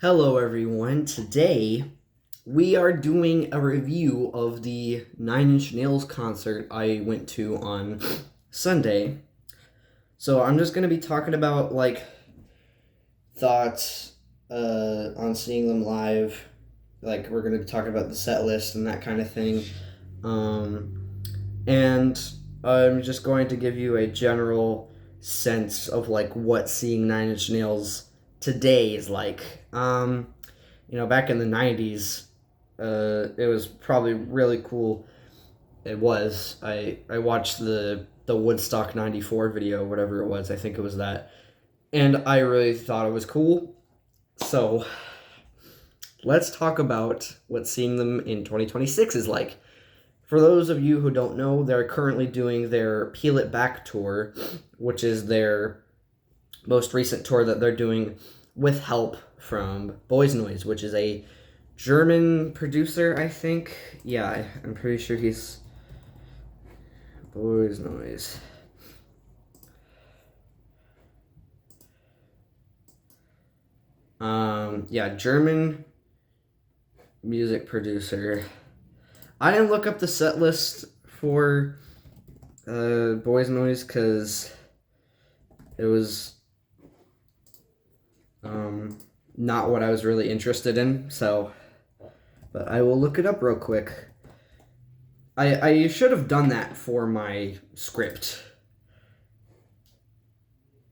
Hello, everyone. Today we are doing a review of the Nine Inch Nails concert I went to on Sunday. So I'm just gonna be talking about thoughts on seeing them live. Like we're gonna be talking about the set list and that kind of thing. Um, and I'm just going to give you a general sense of what seeing Nine Inch Nails today is like. Back in the '90s, it was probably really cool. It was. I watched the Woodstock '94 video, whatever it was. I think it was that, and I really thought it was cool. So let's talk about what seeing them in 2026 is like. For those of you who don't know, they're currently doing their Peel It Back tour, which is their most recent tour that they're doing with help from Boys Noise, which is a German producer, I think. Yeah, I'm pretty sure he's Boys Noise. Yeah, German music producer. I didn't look up the set list for Boys Noise because it was not what I was really interested in. So, but I will look it up real quick. I should have done that for my script.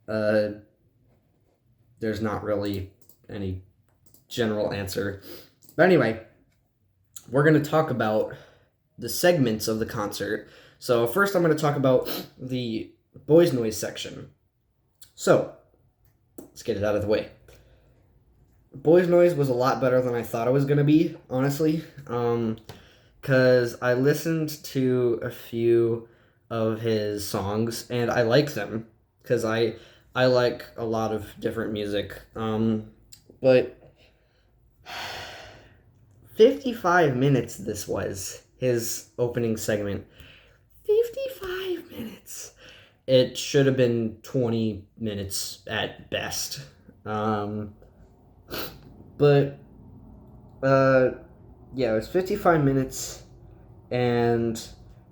There's not really any general answer. But anyway, we're going to talk about the segments of the concert. So first I'm going to talk about the Boys Noise section. So, let's get it out of the way. Boys Noise was a lot better than I thought it was going to be, honestly. Because I listened to a few of his songs and I like them because I like a lot of different music. But 55 minutes this was his opening segment. 55 minutes. It should have been 20 minutes at best. But yeah, it was 55 minutes, and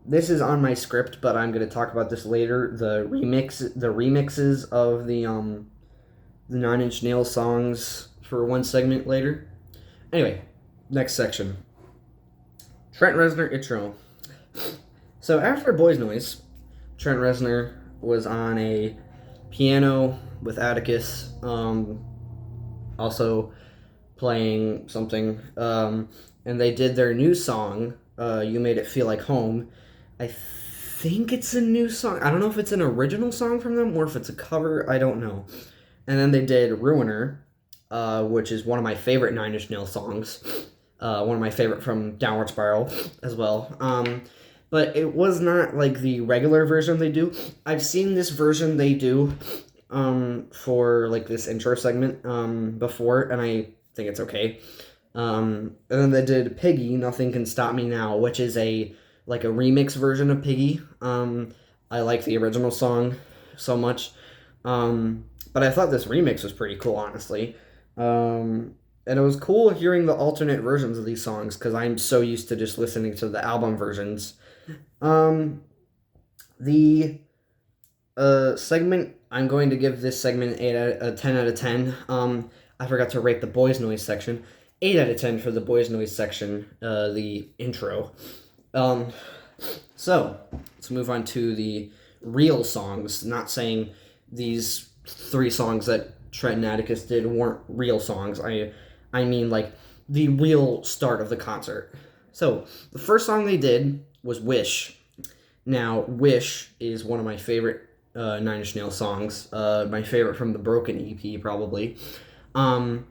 this is on my script, but I'm gonna talk about this later. The remixes of the Nine Inch Nails songs for one segment later. Anyway, next section. Trent Reznor intro. So after Boys Noise, Trent Reznor was on a piano with Atticus, also playing something, and they did their new song, "You Made It Feel Like Home." I think it's a new song. I don't know if it's an original song from them or if it's a cover. I don't know. And then they did "Ruiner," which is one of my favorite Nine Inch Nails songs. One of my favorite from Downward Spiral as well. But it was not like the regular version they do. I've seen this version they do for like this intro segment before, and I think it's okay. And then they did Piggy, Nothing Can Stop Me Now, which is a remix version of Piggy. I like the original song so much. But I thought this remix was pretty cool, honestly. And it was cool hearing the alternate versions of these songs because I'm so used to just listening to the album versions. The segment, I'm going to give this segment 10 out of 10. I forgot to rate the Boys Noise section. 8 out of 10 for the Boys Noise section, the intro. So, let's move on to the real songs. Not saying these 3 songs that Trent and Atticus did weren't real songs. I mean, like, the real start of the concert. So, the first song they did was Wish. Now, Wish is one of my favorite Nine Inch Nails songs. My favorite from the Broken EP, probably. And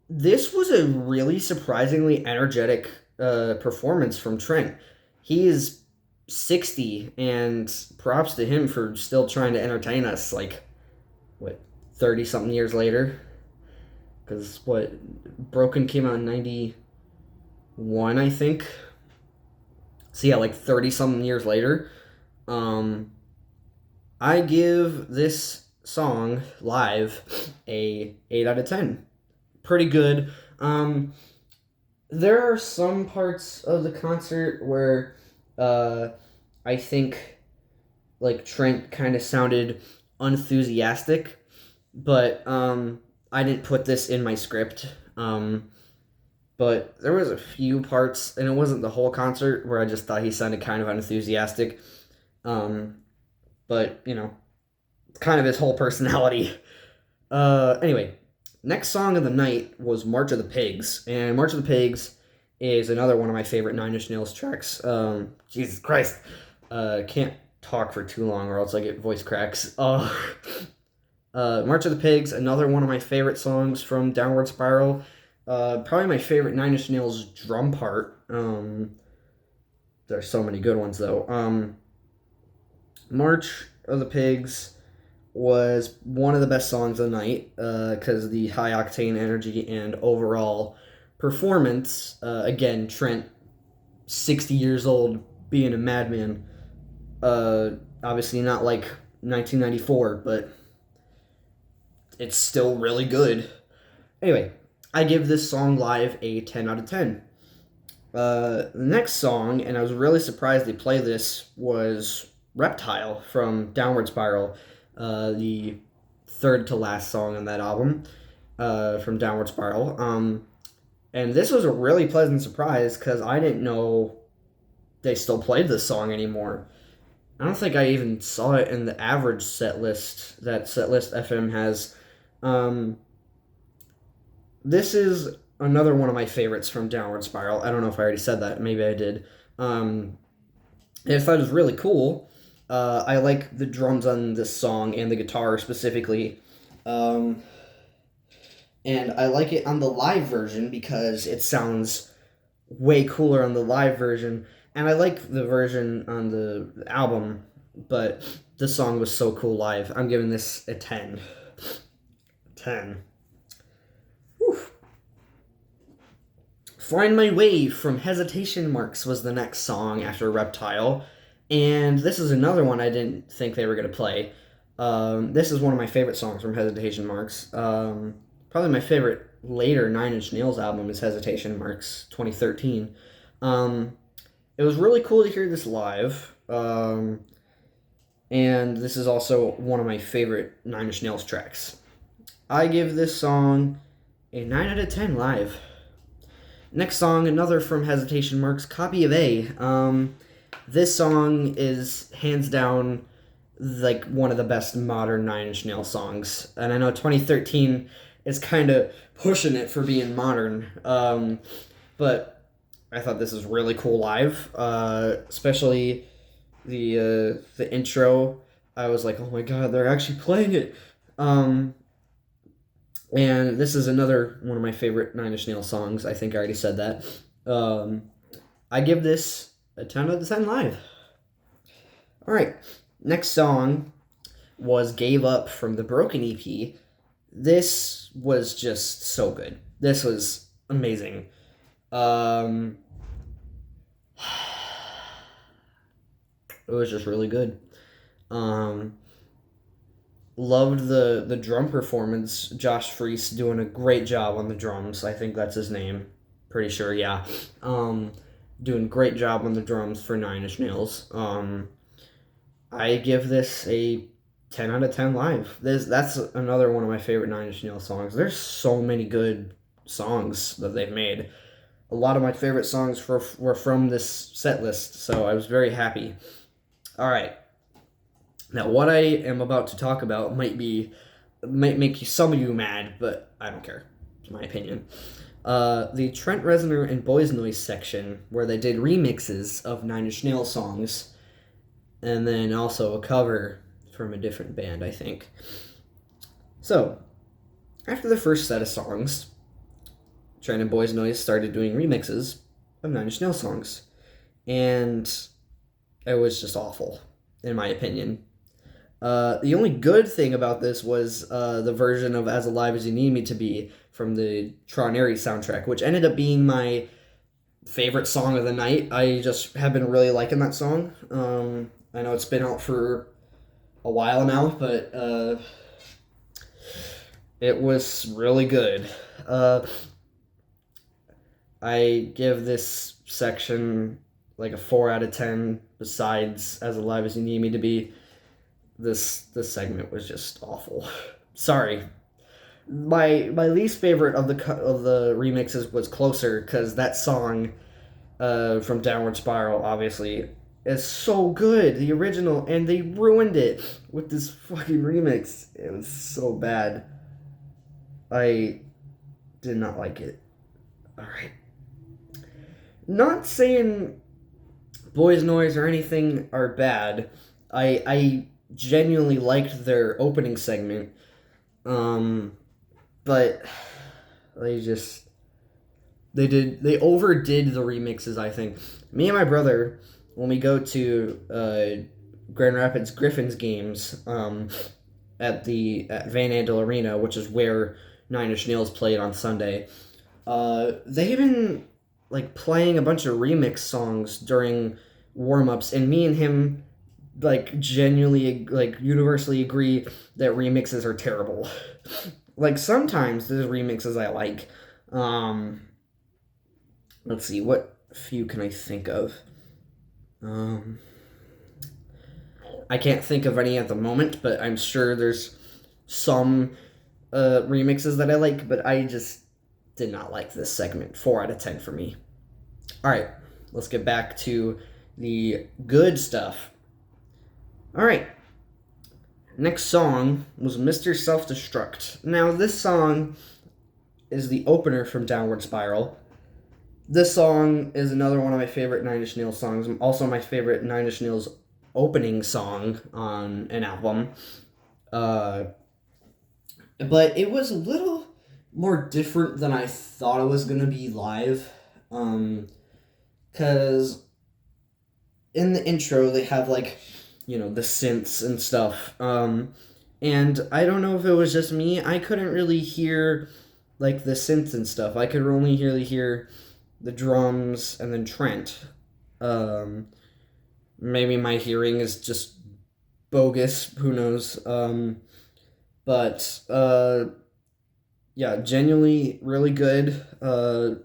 this was a really surprisingly energetic performance from Trent. He is 60, and props to him for still trying to entertain us, 30 something years later. Because Broken came out in 91, I think. So yeah, 30 something years later. I give this song live a 8 out of 10. Pretty good. There are some parts of the concert where uh, I think like Trent kind of sounded unenthusiastic, but I didn't put this in my script. But there was a few parts, and it wasn't the whole concert, where I just thought he sounded kind of unenthusiastic. Um, but it's kind of his whole personality. Anyway, next song of the night was March of the Pigs, and March of the Pigs is another one of my favorite Nine Inch Nails tracks. Jesus Christ, can't talk for too long or else I get voice cracks. March of the Pigs, another one of my favorite songs from Downward Spiral. Probably my favorite Nine Inch Nails drum part. There's so many good ones though. March of the Pigs was one of the best songs of the night because the high octane energy and overall performance. Trent, 60 years old, being a madman. Obviously not like 1994, but it's still really good. Anyway, I give this song live a 10 out of 10. The next song, and I was really surprised they played this, was Reptile from Downward Spiral, the third to last song on that album from Downward Spiral. And this was a really pleasant surprise because I didn't know they still played this song anymore. I don't think I even saw it in the average set list that Setlist FM has. This is another one of my favorites from Downward Spiral. I don't know if I already said that. Maybe I did. I thought it was really cool. I like the drums on this song and the guitar specifically. And I like it on the live version because it sounds way cooler on the live version. And I like the version on the album, but the song was so cool live. I'm giving this a 10. 10. Whew. Find My Way from Hesitation Marks was the next song after Reptile. And this is another one I didn't think they were going to play. This is one of my favorite songs from Hesitation Marks. Probably my favorite later Nine Inch Nails album is Hesitation Marks 2013. It was really cool to hear this live. And this is also one of my favorite Nine Inch Nails tracks. I give this song a 9 out of 10 live. Next song, another from Hesitation Marks, Copy of A. This song is hands down like one of the best modern Nine Inch Nails songs. And I know 2013 is kind of pushing it for being modern. But I thought this is really cool live, especially the intro. I was like, oh my god, they're actually playing it. And this is another one of my favorite Nine Inch Nails songs. I think I already said that. I give this a 10 out of 10 live. All right, next song was Gave Up from the Broken EP. This was just so good. This was amazing. It was just really good. Loved the drum performance. Josh Freese doing a great job on the drums. I think that's his name. Pretty sure, yeah. Doing great job on the drums for Nine Inch Nails. I give this a 10 out of 10 live. That's another one of my favorite Nine Inch Nails songs. There's so many good songs that they've made. A lot of my favorite songs were from this set list, so I was very happy. All right. Now, what I am about to talk about might make some of you mad, but I don't care. It's my opinion. The Trent Reznor and Boys Noise section, where they did remixes of Nine Inch Nails songs, and then also a cover from a different band, I think. So, after the first set of songs, Trent and Boys Noise started doing remixes of Nine Inch Nails songs, and it was just awful, in my opinion. The only good thing about this was the version of As Alive As You Need Me To Be from the Troneri soundtrack, which ended up being my favorite song of the night. I just have been really liking that song. I know it's been out for a while now, but It was really good. Uh, I give this section like a 4 out of 10. Besides, as alive as you need me to be, this segment was just awful. Sorry. My least favorite of the remixes was Closer, because that song from Downward Spiral obviously is so good, the original, and they ruined it with this fucking remix. It was so bad. I did not like it. All right. Not saying Boys Noise or anything are bad. I genuinely liked their opening segment. But they overdid the remixes, I think. Me and my brother, when we go to Grand Rapids Griffins games at Van Andel Arena, which is where Nine Inch Nails played on Sunday, they've been like playing a bunch of remix songs during warm-ups, and me and him like genuinely like universally agree that remixes are terrible. Like sometimes there's remixes I like. Let's see, what few can I think of? I can't think of any at the moment, but I'm sure there's some remixes that I like, but I just did not like this segment. 4 out of 10 for me. All right, let's get back to the good stuff. All right. Next song was Mr. Self-Destruct. Now, this song is the opener from Downward Spiral. This song is another one of my favorite Nine Inch Nails songs. Also, my favorite Nine Inch Nails opening song on an album. But it was a little more different than I thought it was going to be live. Because in the intro, they have like, the synths and stuff. And I don't know if it was just me. I couldn't really hear like the synths and stuff. I could only really hear the drums and then Trent. Maybe my hearing is just bogus. Who knows? But yeah, genuinely really good.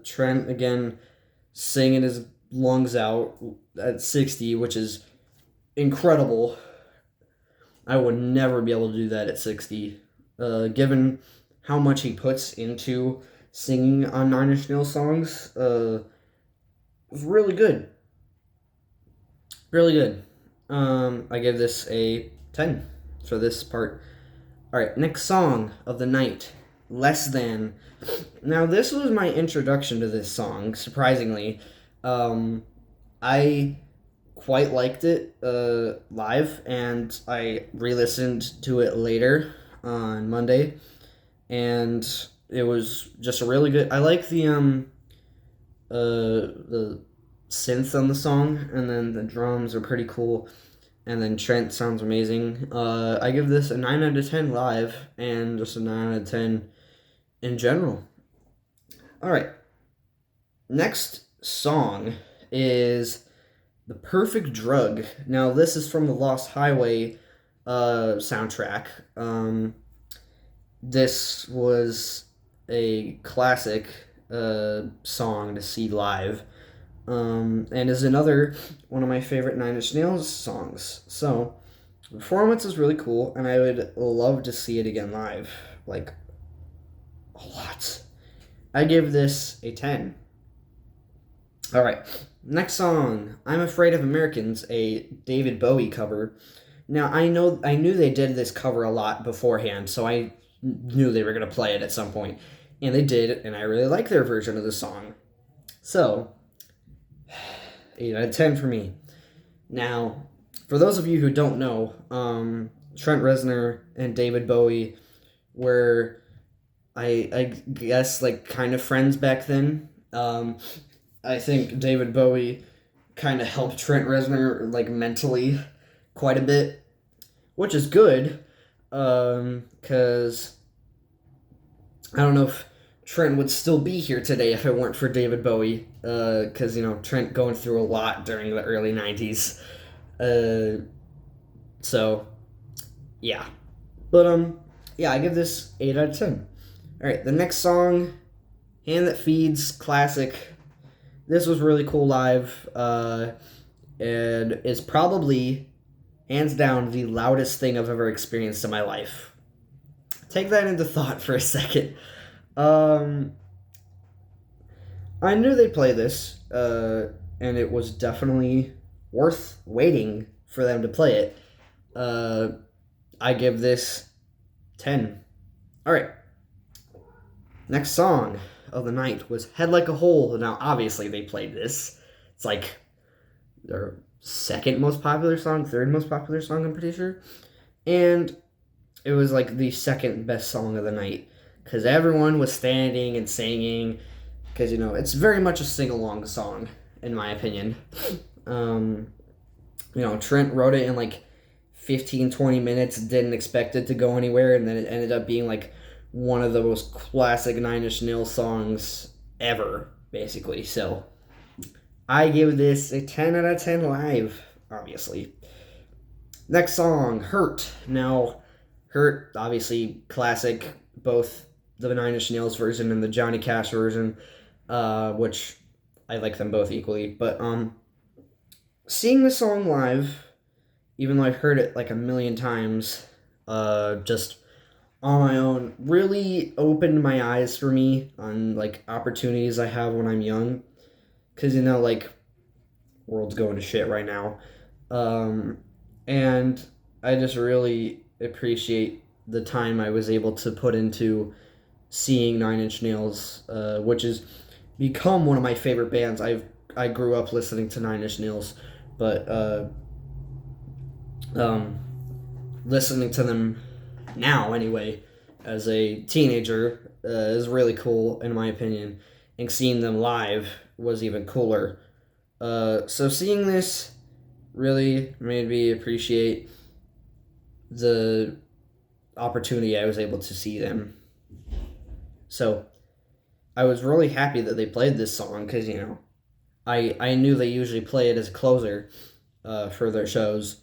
Trent again singing his lungs out at 60, which is incredible. I would never be able to do that at 60. Given how much he puts into singing on Nine Inch Nails songs, it was really good. Really good. I give this a 10 for this part. Alright, next song of the night, Less Than. Now, this was my introduction to this song, surprisingly. I quite liked it live, and I re-listened to it later on Monday, and it was just a really good. I like the synth on the song, and then the drums are pretty cool, and then Trent sounds amazing. I give this a 9 out of 10 live, and just a 9 out of 10 in general. All right, next song is The Perfect Drug. Now, this is from the Lost Highway soundtrack. This was a classic song to see live, and is another one of my favorite Nine Inch Nails songs. So, the performance is really cool, and I would love to see it again live. Like, a lot. I give this a 10. All right. Next song, I'm Afraid of Americans, a David Bowie cover. Now, I knew they did this cover a lot beforehand, so I knew they were going to play it at some point. And they did, and I really like their version of the song. So, 8 out of 10 for me. Now, for those of you who don't know, Trent Reznor and David Bowie were, I guess, like, kind of friends back then. I think David Bowie kind of helped Trent Reznor, like, mentally quite a bit, which is good, because I don't know if Trent would still be here today if it weren't for David Bowie, because, Trent going through a lot during the early 90s, so, yeah. But, yeah, I give this 8 out of 10. All right, the next song, Hand That Feeds, classic. This was really cool live, and is probably, hands down, the loudest thing I've ever experienced in my life. Take that into thought for a second. Um, I knew they'd play this, and it was definitely worth waiting for them to play it. I give this 10. All right. Next song of the night was Head Like a Hole. Now, obviously, they played this. It's like their second most popular song, third most popular song, I'm pretty sure. And it was like the second best song of the night because everyone was standing and singing because, it's very much a sing-along song, in my opinion. Trent wrote it in like 15, 20 minutes, didn't expect it to go anywhere, and then it ended up being like one of the most classic Nine Inch Nails songs ever, basically. So I give this a 10 out of 10 live, obviously. Next song, Hurt. Now, Hurt, obviously classic, both the Nine Inch Nails version and the Johnny Cash version, which I like them both equally. But seeing the song live, even though I've heard it like a million times, just on my own, really opened my eyes for me on like opportunities I have when I'm young. Because, like, world's going to shit right now. And I just really appreciate the time I was able to put into seeing Nine Inch Nails, which has become one of my favorite bands. I grew up listening to Nine Inch Nails, but listening to them now anyway as a teenager is really cool in my opinion, and seeing them live was even cooler. So seeing this really made me appreciate the opportunity I was able to see them. So I was really happy that they played this song because, I knew they usually play it as a closer for their shows.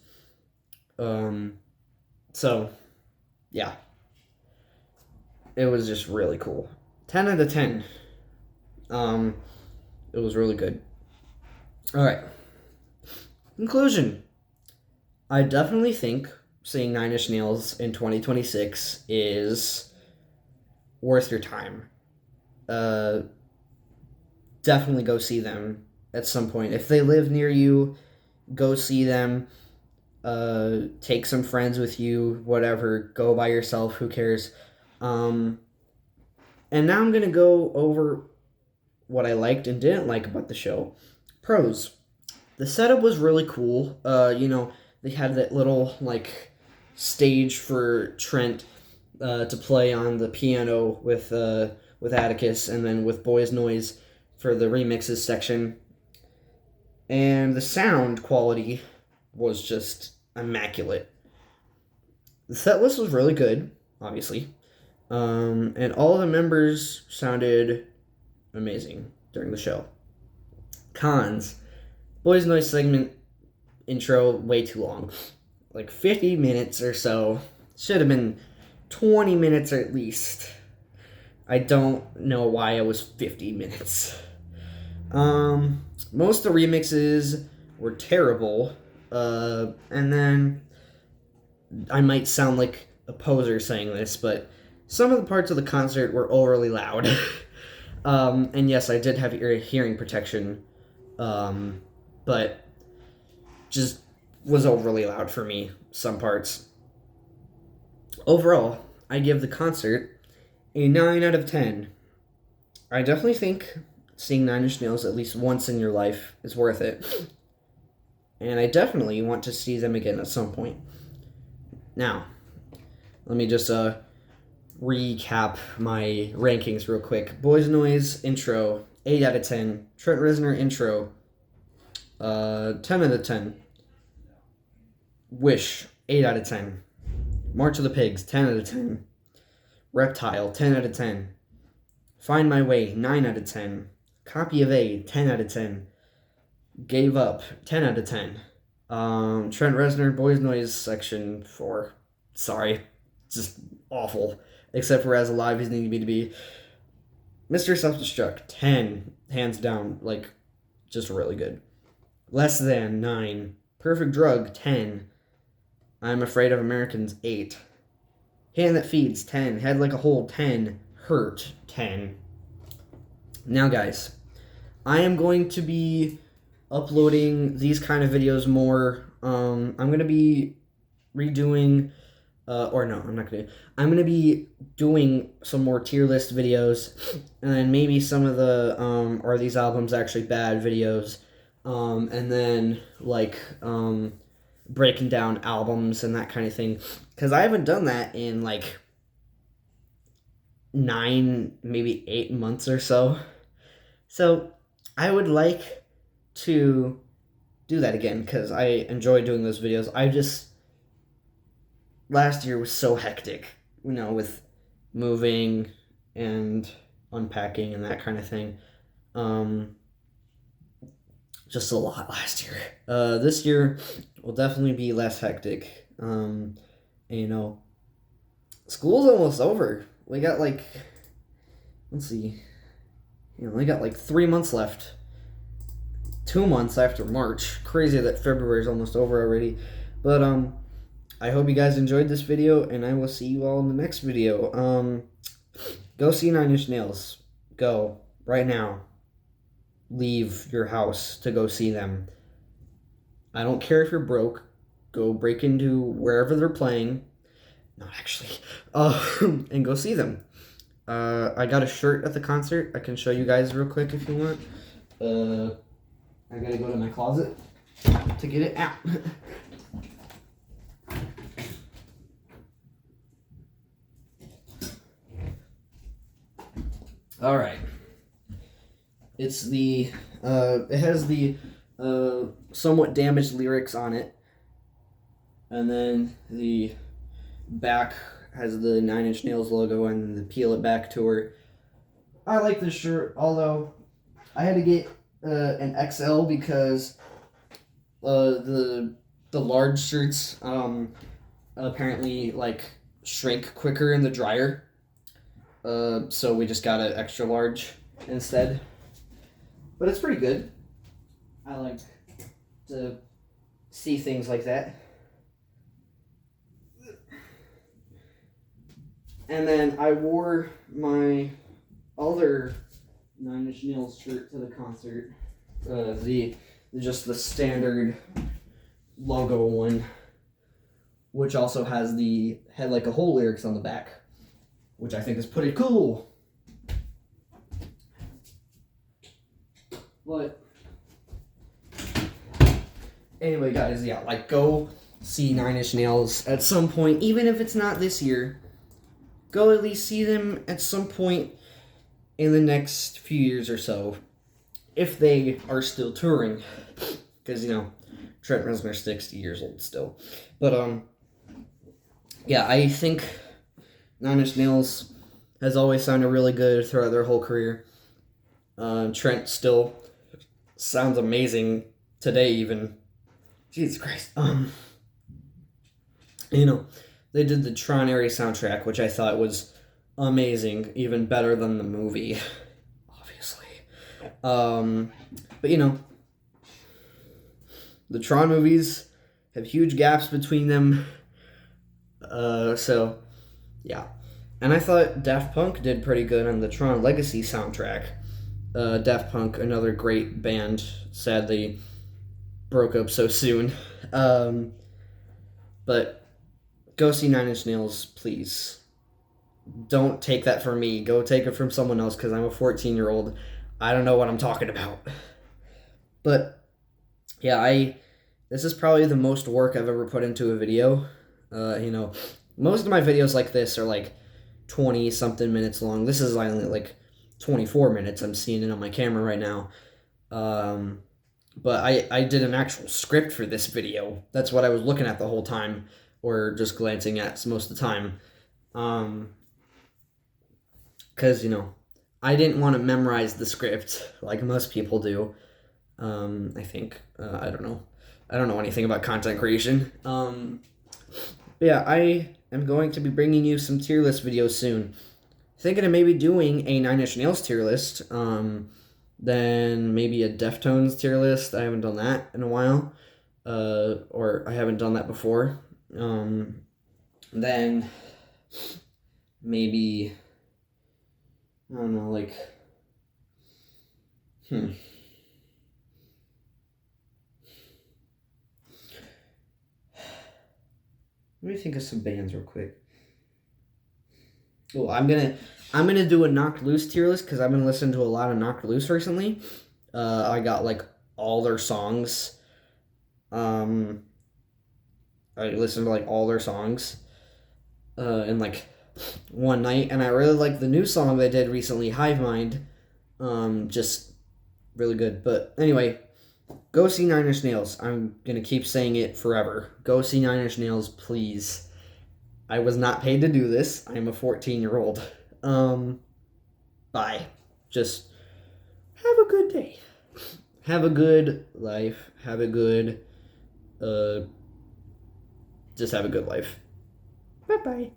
So, yeah. It was just really cool. 10 out of 10. It was really good. Alright. Conclusion. I definitely think seeing Nine Inch Nails in 2026 is worth your time. Definitely go see them at some point. If they live near you, go see them. Take some friends with you, whatever. Go by yourself, who cares? And now I'm going to go over what I liked and didn't like about the show. Pros. The setup was really cool. They had that little, stage for Trent to play on the piano with Atticus, and then with Boys Noise for the remixes section. And the sound quality was just immaculate. The set list was really good, obviously. And all the members sounded amazing during the show. Cons. Boys Noise segment intro, way too long. Like 50 minutes or so. Should have been 20 minutes at least. I don't know why it was 50 minutes. Most of the remixes were terrible. And then I might sound like a poser saying this, but some of the parts of the concert were overly loud. And yes, I did have hearing protection, but just was overly loud for me, some parts. Overall, I give the concert a 9 out of 10. I definitely think seeing Nine Inch Nails at least once in your life is worth it. And I definitely want to see them again at some point. Now, let me just recap my rankings real quick. Boys Noise intro, 8 out of 10. Trent Reznor intro, 10 out of 10. Wish, 8 out of 10. March of the Pigs, 10 out of 10. Reptile, 10 out of 10. Find My Way, 9 out of 10. Copy of A, 10 out of 10. Gave Up, 10 out of 10. Trent Reznor, Boys Noise section 4. Sorry. Just awful. Except for As Alive, he's needing me to be. Mr. Self-Destruct, 10, hands down, like, just really good. Less Than, 9. Perfect Drug, 10. I'm Afraid of Americans, 8. Hand That Feeds, 10. Head Like a Hole, 10. Hurt, 10. Now, guys, I am going to be uploading these kind of videos more. I'm going to be redoing... or no, I'm not going to. I'm going to be doing some more tier list videos, and then maybe some of the, are these albums actually bad videos, and then, like, breaking down albums and that kind of thing, because I haven't done that in, like, 9, maybe 8 months or so. So, I would like to do that again, because I enjoy doing those videos. Last year was so hectic, with moving and unpacking and that kind of thing. Just a lot last year. This year will definitely be less hectic. And, school's almost over. We got let's see, we got 3 months left. 2 months after March. Crazy that February's almost over already. But, I hope you guys enjoyed this video, and I will see you all in the next video. Go see Nine Inch Nails. Go. Right now. Leave your house to go see them. I don't care if you're broke. Go break into wherever they're playing. Not actually. And go see them. I got a shirt at the concert. I can show you guys real quick if you want. I gotta go to my closet to get it out. All right. It's it has the somewhat damaged lyrics on it. And then the back has the Nine Inch Nails logo and the Peel It Back tour. I like this shirt, although I had to get an XL because the large shirts apparently shrink quicker in the dryer. So we just got an extra large instead. But it's pretty good. I like to see things like that. And then I wore my other Nine Inch Nails shirt to the concert. Just the standard logo one, which also has the Head Like a Hole lyrics on the back, which I think is pretty cool. But anyway, guys, go see Nine Inch Nails at some point, even if it's not this year. Go at least see them at some point in the next few years or so, if they are still touring, because Trent Reznor's 60 years old still. But I think Nine Inch Nails has always sounded really good throughout their whole career. Trent still sounds amazing today, even. Jesus Christ. They did the Tron Area soundtrack, which I thought was amazing, even better than the movie, obviously. But the Tron movies have huge gaps between them. So, yeah. And I thought Daft Punk did pretty good on the Tron Legacy soundtrack. Daft Punk, another great band, sadly broke up so soon. But go see Nine Inch Nails, please. Don't take that from me. Go take it from someone else, because I'm a 14-year-old. I don't know what I'm talking about. But, yeah, this is probably the most work I've ever put into a video. Most of my videos like this are 20-something minutes long. This is only 24 minutes. I'm seeing it on my camera right now. But I did an actual script for this video. That's what I was looking at the whole time, or just glancing at most of the time. Because, I didn't want to memorize the script like most people do. I think. I don't know. I don't know anything about content creation. But yeah, I am going to be bringing you some tier list videos soon. Thinking of maybe doing a Nine Inch Nails tier list. Then maybe a Deftones tier list. I haven't done that in a while. Or I haven't done that before. Then maybe, I don't know, like, Let me think of some bands real quick. Oh, I'm gonna do a Knocked Loose tier list because I've been listening to a lot of Knocked Loose recently. I got like all their songs. I listened to like all their songs in like one night, and I really like the new song they did recently, Hive Mind. Just really good. But anyway, go see Nine Inch Nails. I'm gonna keep saying it forever. Go see Nine Inch Nails, please. I was not paid to do this. I am a 14-year-old. Bye. Just have a good day. Have a good life. Have a good, just have a good life. Bye-bye.